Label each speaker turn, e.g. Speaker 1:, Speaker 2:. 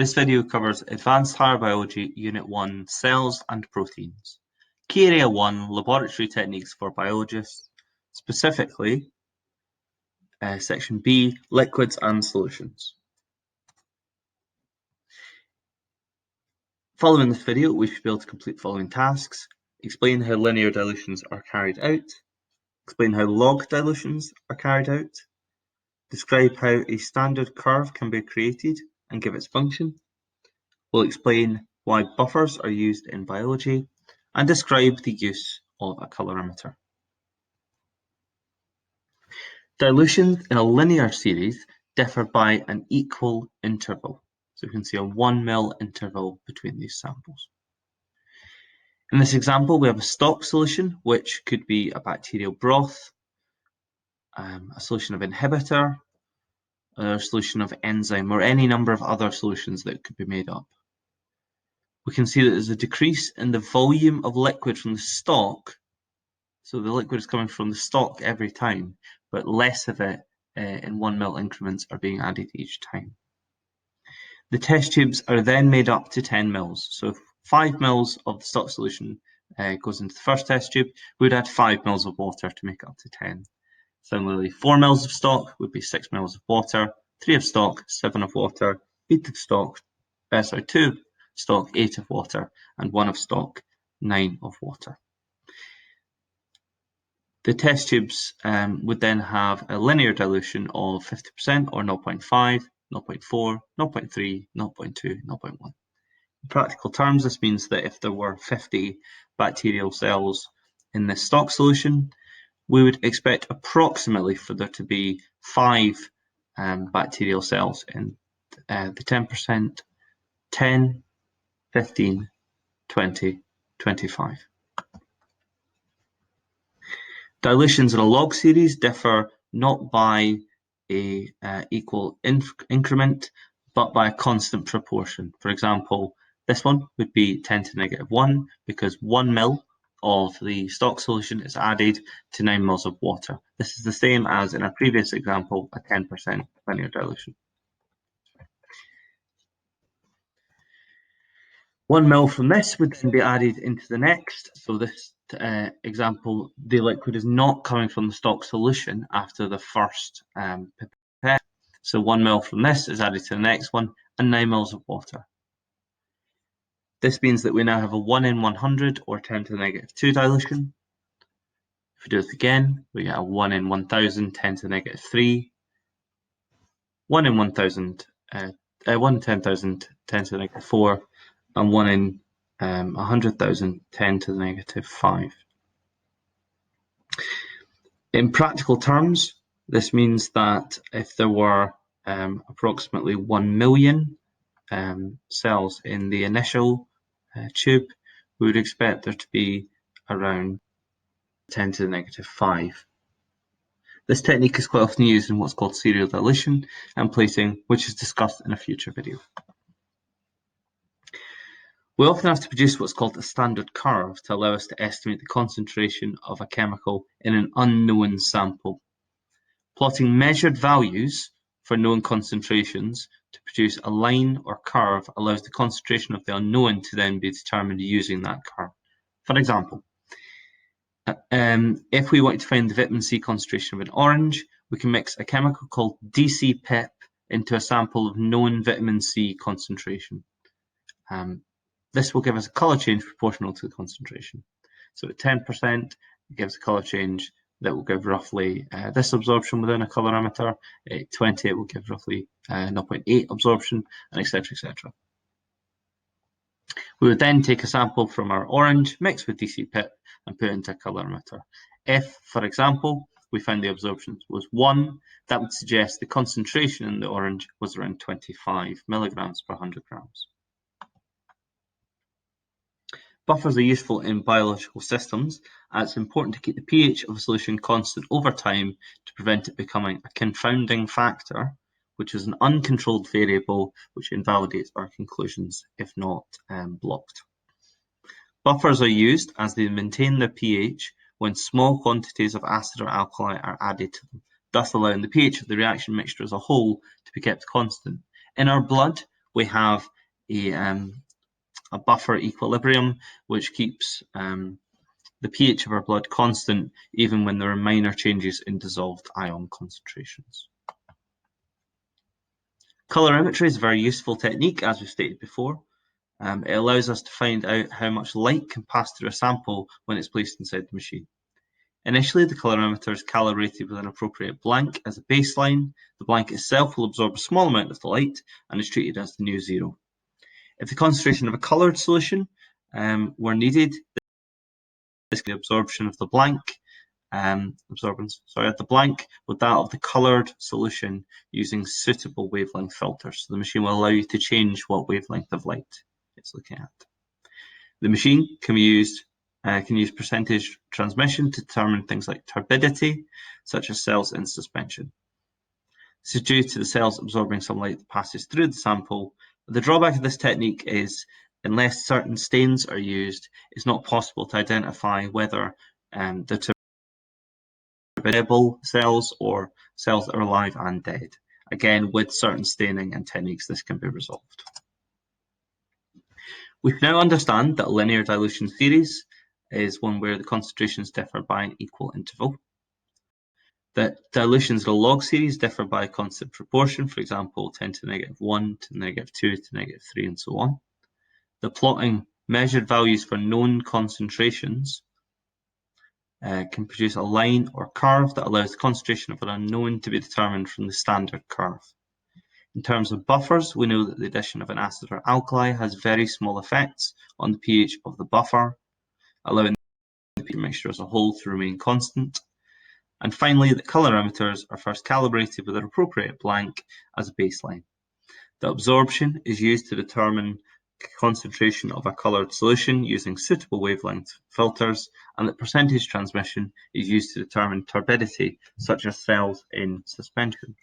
Speaker 1: This video covers Advanced Higher Biology Unit 1 Cells and Proteins. Key Area 1 Laboratory Techniques for Biologists, specifically Section B Liquids and Solutions. Following this video, we should be able to complete the following tasks: explain how linear dilutions are carried out, explain how log dilutions are carried out, describe how a standard curve can be created and give its function. We'll explain why buffers are used in biology and describe the use of a colorimeter. Dilutions in a linear series differ by an equal interval. So you can see a 1 ml interval between these samples. In this example, we have a stock solution, which could be a bacterial broth, a solution of inhibitor, a solution of enzyme, or any number of other solutions that could be made up. We can see that there's a decrease in the volume of liquid from the stock. So the liquid is coming from the stock every time, but less of it in 1 ml increments are being added each time. The test tubes are then made up to 10 mils. So if 5 mils of the stock solution goes into the first test tube, we would add 5 mils of water to make it up to 10. Similarly, 4 mils of stock would be 6 mils of water, 3 of stock, 7 of water, 2 of stock, 8 of water, and 1 of stock, 9 of water. The test tubes would then have a linear dilution of 50% or 0.5, 0.4, 0.3, 0.2, 0.1. In practical terms, this means that if there were 50 bacterial cells in this stock solution, we would expect approximately for there to be 5 bacterial cells in the 10%, 10, 15, 20, 25. Dilutions in a log series differ not by a equal increment, but by a constant proportion. For example, this one would be 10 to the negative 1 because 1 mil of the stock solution is added to 9 mils of water. This is the same as in our previous example, a 10% linear dilution. 1 mil from this would then be added into the next. So this example, the liquid is not coming from the stock solution after the first pipette. So 1 mil from this is added to the next one, and 9 mils of water. This means that we now have a 1 in 100 or 10 to the negative 2 dilution. If we do it again, we get a 1 in 1000, 10 to the negative 3, 1 in 1000, 1 in 10,000, 10 to the negative 4, and 1 in 100,000, 10 to the negative 5. In practical terms, this means that if there were approximately 1 million cells in the initial tube, we would expect there to be around 10 to the negative 5. This technique is quite often used in what's called serial dilution and plating, which is discussed in a future video. We often have to produce what's called a standard curve to allow us to estimate the concentration of a chemical in an unknown sample. Plotting measured values for known concentrations to produce a line or curve allows the concentration of the unknown to then be determined using that curve. For example, if we want to find the vitamin C concentration of an orange, we can mix a chemical called DC-PEP into a sample of known vitamin C concentration. This will give us a colour change proportional to the concentration. So at 10%, it gives a colour change that will give roughly this absorption within a colorimeter. At 20, it will give roughly 0.8 absorption, and etc., etc. We would then take a sample from our orange, mix with DC-PEP, and put it into a colorimeter. If, for example, we found the absorption was 1, that would suggest the concentration in the orange was around 25 milligrams per 100 grams. Buffers are useful in biological systems, as it's important to keep the pH of a solution constant over time to prevent it becoming a confounding factor, which is an uncontrolled variable which invalidates our conclusions if not blocked. Buffers are used as they maintain their pH when small quantities of acid or alkali are added to them, thus allowing the pH of the reaction mixture as a whole to be kept constant. In our blood, we have a buffer equilibrium, which keeps the pH of our blood constant even when there are minor changes in dissolved ion concentrations. Colorimetry is a very useful technique, as we stated before. It allows us to find out how much light can pass through a sample when it's placed inside the machine. Initially, the colorimeter is calibrated with an appropriate blank as a baseline. The blank itself will absorb a small amount of the light and is treated as the new zero. If the concentration of a coloured solution were needed, this the absorption of the blank, of the blank with that of the coloured solution using suitable wavelength filters. So the machine will allow you to change what wavelength of light it's looking at. The machine can use percentage transmission to determine things like turbidity, such as cells in suspension. This is due to the cells absorbing some light that passes through the sample. The drawback of this technique is, unless certain stains are used, it's not possible to identify whether the turbidable cells or cells that are alive and dead. Again, with certain staining and techniques, this can be resolved. We can now understand that a linear dilution series is one where the concentrations differ by an equal interval. That dilutions in a log series differ by a constant proportion, for example, 10 to the negative 1 to the negative 2 to the negative 3 and so on. The plotting measured values for known concentrations can produce a line or curve that allows the concentration of an unknown to be determined from the standard curve. In terms of buffers, we know that the addition of an acid or alkali has very small effects on the pH of the buffer, allowing the pH mixture as a whole to remain constant. And finally, the colorimeters are first calibrated with an appropriate blank as a baseline. The absorption is used to determine the concentration of a coloured solution using suitable wavelength filters, and the percentage transmission is used to determine turbidity, such as cells in suspension.